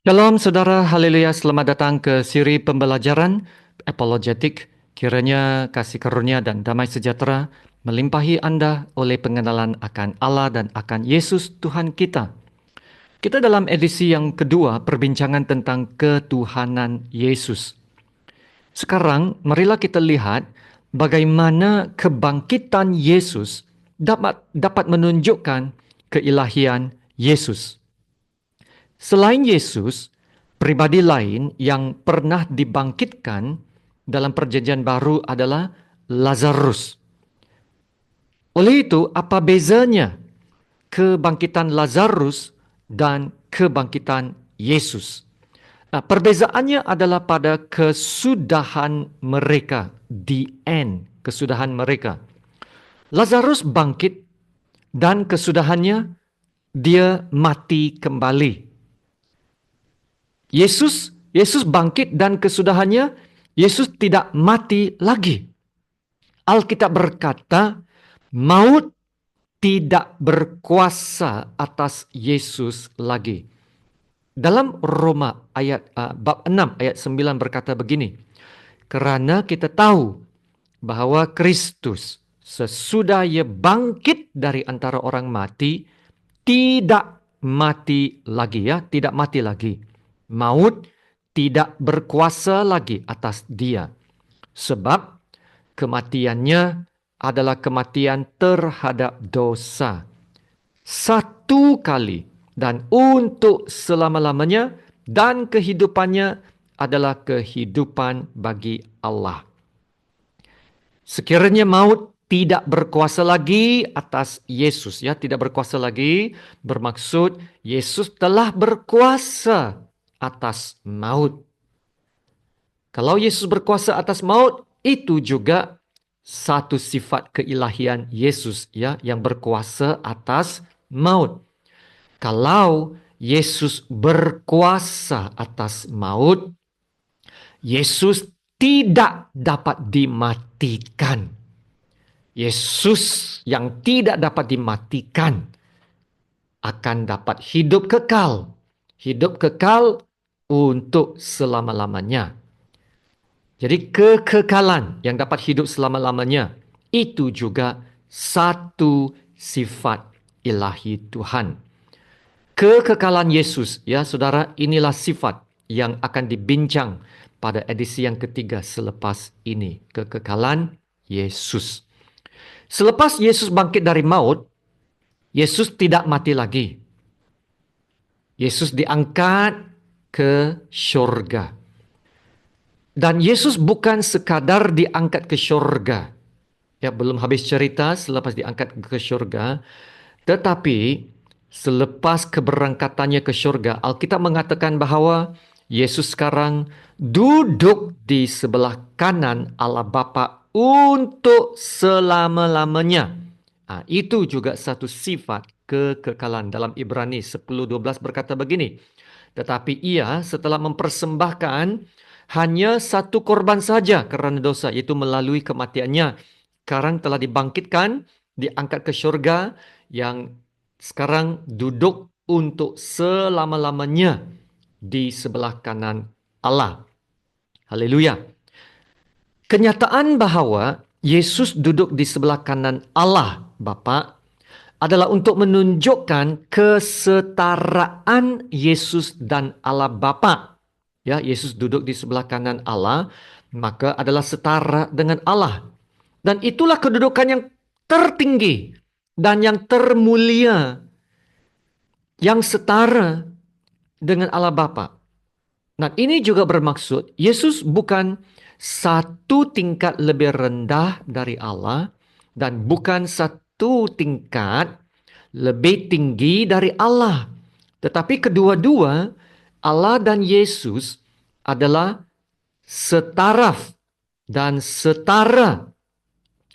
Shalom saudara, haleluya, selamat datang ke siri pembelajaran apologetik. Kiranya kasih karunia dan damai sejahtera melimpahi Anda oleh pengenalan akan Allah dan akan Yesus Tuhan kita. Kita dalam edisi yang kedua perbincangan tentang ketuhanan Yesus. Sekarang marilah kita lihat bagaimana kebangkitan Yesus dapat menunjukkan keilahian Yesus. Selain Yesus, pribadi lain yang pernah dibangkitkan dalam Perjanjian Baru adalah Lazarus. Oleh itu, apa bezanya kebangkitan Lazarus dan kebangkitan Yesus? Nah, perbezaannya adalah pada kesudahan mereka, the end, kesudahan mereka. Lazarus bangkit dan kesudahannya dia mati kembali. Yesus bangkit dan kesudahannya Yesus tidak mati lagi. Alkitab berkata, maut tidak berkuasa atas Yesus lagi. Dalam Roma bab 6 ayat 9 berkata begini, karena kita tahu bahwa Kristus sesudah ia bangkit dari antara orang mati tidak mati lagi, ya, tidak mati lagi. Maut tidak berkuasa lagi atas dia. Sebab kematiannya adalah kematian terhadap dosa. Satu kali dan untuk selama-lamanya, dan kehidupannya adalah kehidupan bagi Allah. Sekiranya maut tidak berkuasa lagi atas Yesus, ya, tidak berkuasa lagi, bermaksud Yesus telah berkuasa atas maut. Kalau Yesus berkuasa atas maut, itu juga satu sifat keilahian Yesus, ya, yang berkuasa atas maut. Kalau Yesus berkuasa atas maut, Yesus tidak dapat dimatikan. Yesus yang tidak dapat dimatikan akan dapat hidup kekal. Hidup kekal untuk selama-lamanya. Jadi kekekalan yang dapat hidup selama-lamanya itu juga satu sifat ilahi Tuhan. Kekekalan Yesus, ya saudara, inilah sifat yang akan dibincang pada edisi yang ketiga selepas ini. Kekekalan Yesus. Selepas Yesus bangkit dari maut, Yesus tidak mati lagi. Yesus diangkat ke syurga. Dan Yesus bukan sekadar diangkat ke syurga. Ya, belum habis cerita selepas diangkat ke syurga. Tetapi selepas keberangkatannya ke syurga, Alkitab mengatakan bahwa Yesus sekarang duduk di sebelah kanan Allah Bapa untuk selama-lamanya. Nah, itu juga satu sifat kekekalan. Dalam Ibrani 10:12 berkata begini, tetapi ia setelah mempersembahkan hanya satu korban saja karena dosa, yaitu melalui kematiannya, sekarang telah dibangkitkan, diangkat ke syurga, yang sekarang duduk untuk selama-lamanya di sebelah kanan Allah. Haleluya. Kenyataan bahwa Yesus duduk di sebelah kanan Allah Bapa adalah untuk menunjukkan kesetaraan Yesus dan Allah Bapa. Ya, Yesus duduk di sebelah kanan Allah, maka adalah setara dengan Allah. Dan itulah kedudukan yang tertinggi dan yang termulia, yang setara dengan Allah Bapa. Nah, ini juga bermaksud Yesus bukan satu tingkat lebih rendah dari Allah dan bukan satu tingkat lebih tinggi dari Allah. Tetapi kedua-dua, Allah dan Yesus adalah setaraf dan setara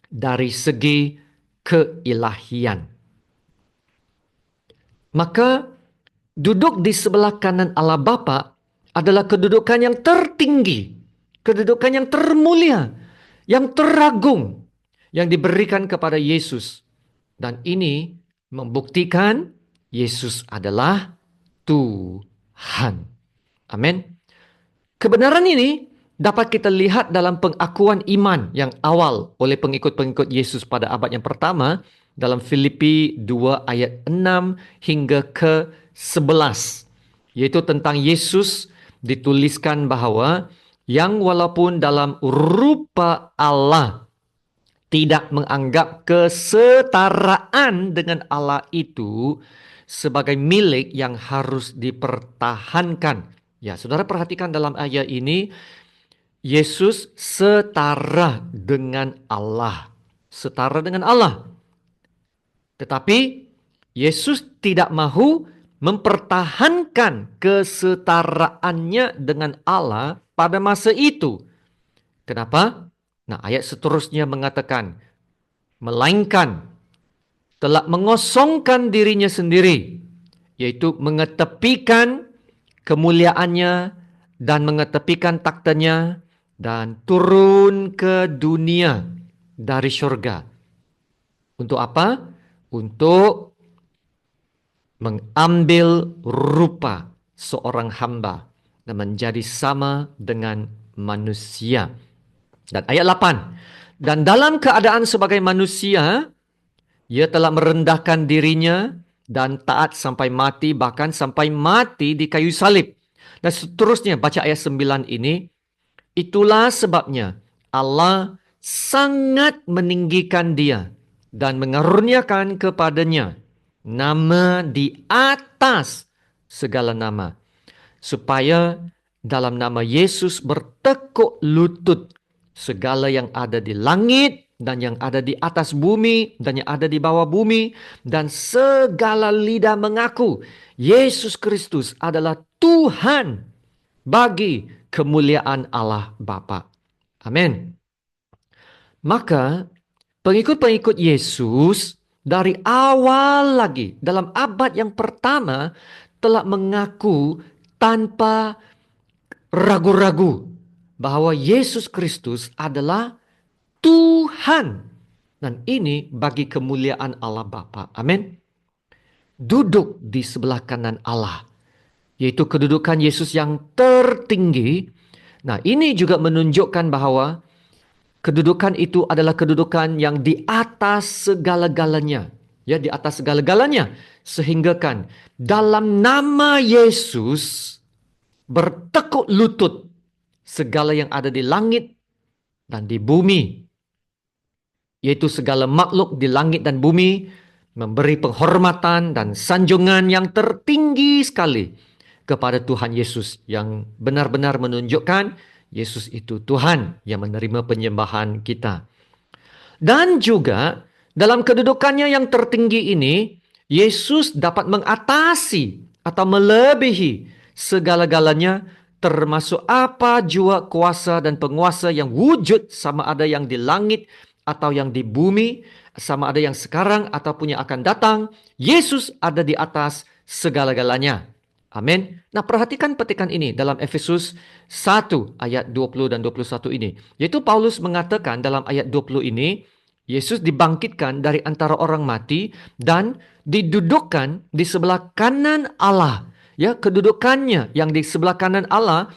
dari segi keilahian. Maka duduk di sebelah kanan Allah Bapa adalah kedudukan yang tertinggi, kedudukan yang termulia, yang teragung, yang diberikan kepada Yesus. Dan ini membuktikan Yesus adalah Tuhan. Amin. Kebenaran ini dapat kita lihat dalam pengakuan iman yang awal oleh pengikut-pengikut Yesus pada abad yang pertama dalam Filipi 2 ayat 6 hingga ke 11. Yaitu tentang Yesus dituliskan bahwa yang walaupun dalam rupa Allah tidak menganggap kesetaraan dengan Allah itu sebagai milik yang harus dipertahankan. Ya, saudara perhatikan dalam ayat ini, Yesus setara dengan Allah. Setara dengan Allah. Tetapi Yesus tidak mahu mempertahankan kesetaraannya dengan Allah pada masa itu. Kenapa? Nah, ayat seterusnya mengatakan, melainkan telah mengosongkan dirinya sendiri, yaitu mengetepikan kemuliaannya dan mengetepikan taktanya dan turun ke dunia dari surga. Untuk apa? Untuk mengambil rupa seorang hamba dan menjadi sama dengan manusia. Dan ayat 8. Dan dalam keadaan sebagai manusia, ia telah merendahkan dirinya dan taat sampai mati, bahkan sampai mati di kayu salib. Dan seterusnya, baca ayat 9 ini. Itulah sebabnya Allah sangat meninggikan dia dan mengaruniakan kepadanya nama di atas segala nama, supaya dalam nama Yesus bertekuk lutut segala yang ada di langit dan yang ada di atas bumi dan yang ada di bawah bumi, dan segala lidah mengaku Yesus Kristus adalah Tuhan bagi kemuliaan Allah Bapa. Amin. Maka pengikut-pengikut Yesus dari awal lagi dalam abad yang pertama telah mengaku tanpa ragu-ragu bahwa Yesus Kristus adalah Tuhan. Dan ini bagi kemuliaan Allah Bapa. Amin. Duduk di sebelah kanan Allah, yaitu kedudukan Yesus yang tertinggi. Nah, ini juga menunjukkan bahwa kedudukan itu adalah kedudukan yang di atas segala-galanya. Ya, di atas segala-galanya. Sehingga kan dalam nama Yesus bertekuk lutut segala yang ada di langit dan di bumi. Yaitu segala makhluk di langit dan bumi memberi penghormatan dan sanjungan yang tertinggi sekali kepada Tuhan Yesus, yang benar-benar menunjukkan Yesus itu Tuhan yang menerima penyembahan kita. Dan juga dalam kedudukannya yang tertinggi ini, Yesus dapat mengatasi atau melebihi segala-galanya, termasuk apa jua kuasa dan penguasa yang wujud, sama ada yang di langit atau yang di bumi, sama ada yang sekarang ataupun yang akan datang. Yesus ada di atas segala-galanya. Amin. Nah, perhatikan petikan ini dalam Efesus 1 ayat 20 dan 21 ini. Yaitu Paulus mengatakan dalam ayat 20 ini, Yesus dibangkitkan dari antara orang mati dan didudukkan di sebelah kanan Allah. Ya, kedudukannya yang di sebelah kanan Allah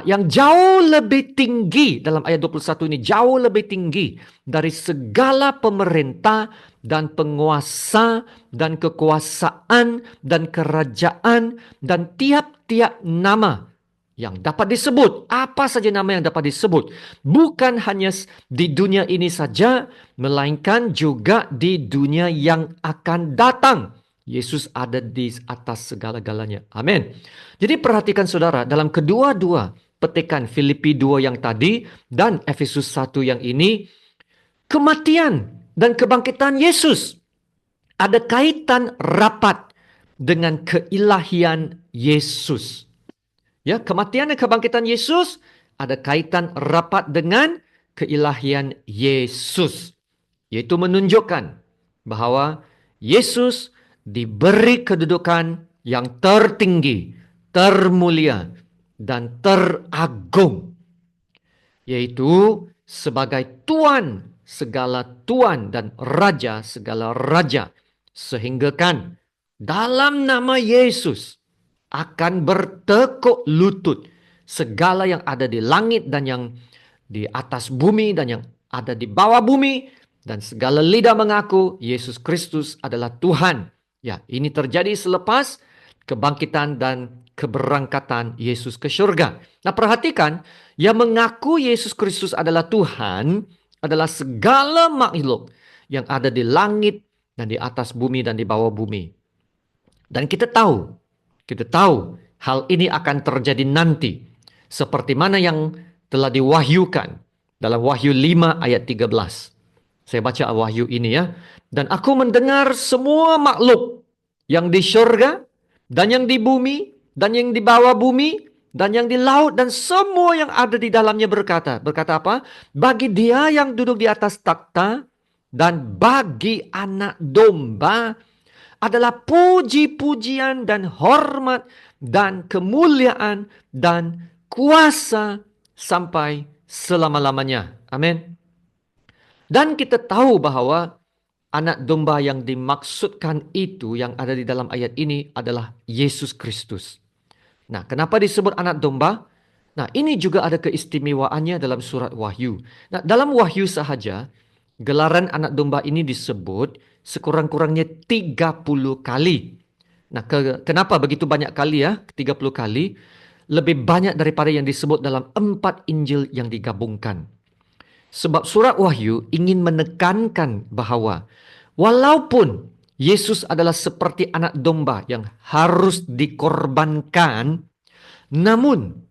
yang jauh lebih tinggi dalam ayat 21 ini, jauh lebih tinggi dari segala pemerintah dan penguasa dan kekuasaan dan kerajaan dan tiap-tiap nama yang dapat disebut. Apa saja nama yang dapat disebut. Bukan hanya di dunia ini saja, melainkan juga di dunia yang akan datang. Yesus ada di atas segala-galanya. Amin. Jadi perhatikan saudara, dalam kedua-dua petikan Filipi 2 yang tadi dan Efesus 1 yang ini, kematian dan kebangkitan Yesus ada kaitan rapat dengan keilahian Yesus. Ya, kematian dan kebangkitan Yesus ada kaitan rapat dengan keilahian Yesus. Yaitu menunjukkan bahwa Yesus diberi kedudukan yang tertinggi, termulia, dan teragung. Yaitu sebagai Tuan segala Tuan dan Raja segala Raja. Sehingga kan dalam nama Yesus akan bertekuk lutut. Segala yang ada di langit dan yang di atas bumi dan yang ada di bawah bumi, dan segala lidah mengaku Yesus Kristus adalah Tuhan. Ya, ini terjadi selepas kebangkitan dan keberangkatan Yesus ke surga. Nah, perhatikan, yang mengaku Yesus Kristus adalah Tuhan adalah segala makhluk yang ada di langit dan di atas bumi dan di bawah bumi. Dan kita tahu hal ini akan terjadi nanti. Seperti mana yang telah diwahyukan dalam Wahyu 5 ayat 13. Saya baca Wahyu ini ya. Dan aku mendengar semua makhluk yang di surga dan yang di bumi dan yang di bawah bumi dan yang di laut dan semua yang ada di dalamnya berkata. Berkata apa? Bagi Dia yang duduk di atas takhta dan bagi Anak Domba adalah puji-pujian dan hormat dan kemuliaan dan kuasa sampai selama-lamanya. Amin. Dan kita tahu bahwa anak domba yang dimaksudkan itu yang ada di dalam ayat ini adalah Yesus Kristus. Nah, kenapa disebut anak domba? Nah, ini juga ada keistimewaannya dalam surat Wahyu. Nah, dalam Wahyu sahaja, gelaran anak domba ini disebut sekurang-kurangnya 30 kali. Nah, kenapa begitu banyak kali ya? 30 kali. Lebih banyak daripada yang disebut dalam 4 Injil yang digabungkan. Sebab surat Wahyu ingin menekankan bahwa walaupun Yesus adalah seperti anak domba yang harus dikorbankan, namun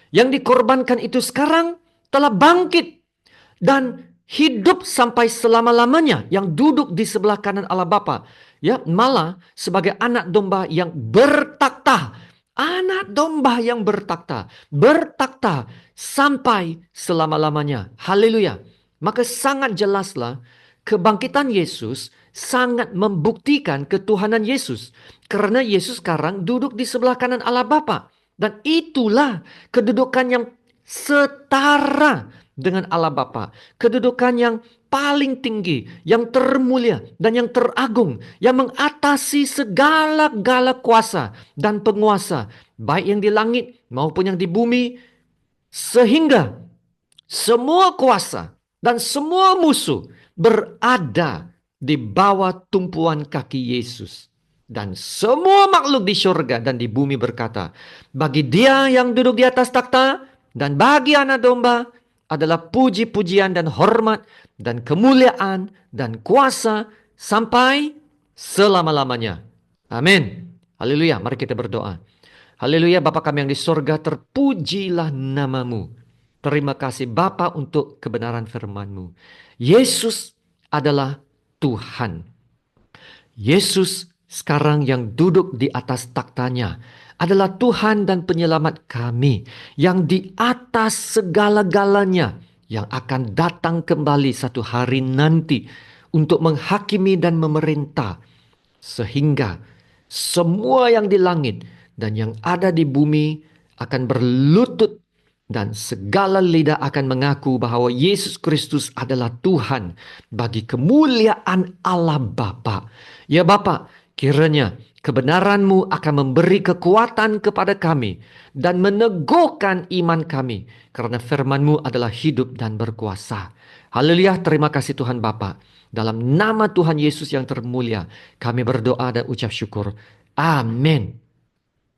yang dikorbankan itu sekarang telah bangkit dan hidup sampai selama-lamanya, yang duduk di sebelah kanan Allah Bapa. Ya, malah sebagai anak domba yang bertakhta. Anak domba yang bertakhta sampai selama-lamanya. Haleluya. Maka sangat jelaslah kebangkitan Yesus sangat membuktikan ketuhanan Yesus. Karena Yesus sekarang duduk di sebelah kanan Allah Bapa. Dan itulah kedudukan yang setara dengan Allah Bapa. Kedudukan yang paling tinggi, yang termulia dan yang teragung, yang mengatasi segala-gala kuasa dan penguasa, baik yang di langit maupun yang di bumi, sehingga semua kuasa dan semua musuh berada di bawah tumpuan kaki Yesus. Dan semua makhluk di surga dan di bumi berkata, bagi Dia yang duduk di atas takhta dan bagi anak domba adalah puji-pujian dan hormat dan kemuliaan dan kuasa sampai selama-lamanya. Amin. Haleluya. Mari kita berdoa. Haleluya. Bapa kami yang di surga, terpujilah nama-Mu. Terima kasih Bapa untuk kebenaran firman-Mu. Yesus adalah Tuhan. Yesus sekarang yang duduk di atas takhtanya adalah Tuhan dan penyelamat kami yang di atas segala-galanya, yang akan datang kembali satu hari nanti untuk menghakimi dan memerintah, sehingga semua yang di langit dan yang ada di bumi akan berlutut dan segala lidah akan mengaku bahwa Yesus Kristus adalah Tuhan, bagi kemuliaan Allah Bapa. Ya Bapa, kiranya kebenaran-Mu akan memberi kekuatan kepada kami dan meneguhkan iman kami, karena firman-Mu adalah hidup dan berkuasa. Haleluya, terima kasih Tuhan Bapa. Dalam nama Tuhan Yesus yang termulia, kami berdoa dan ucap syukur. Amin.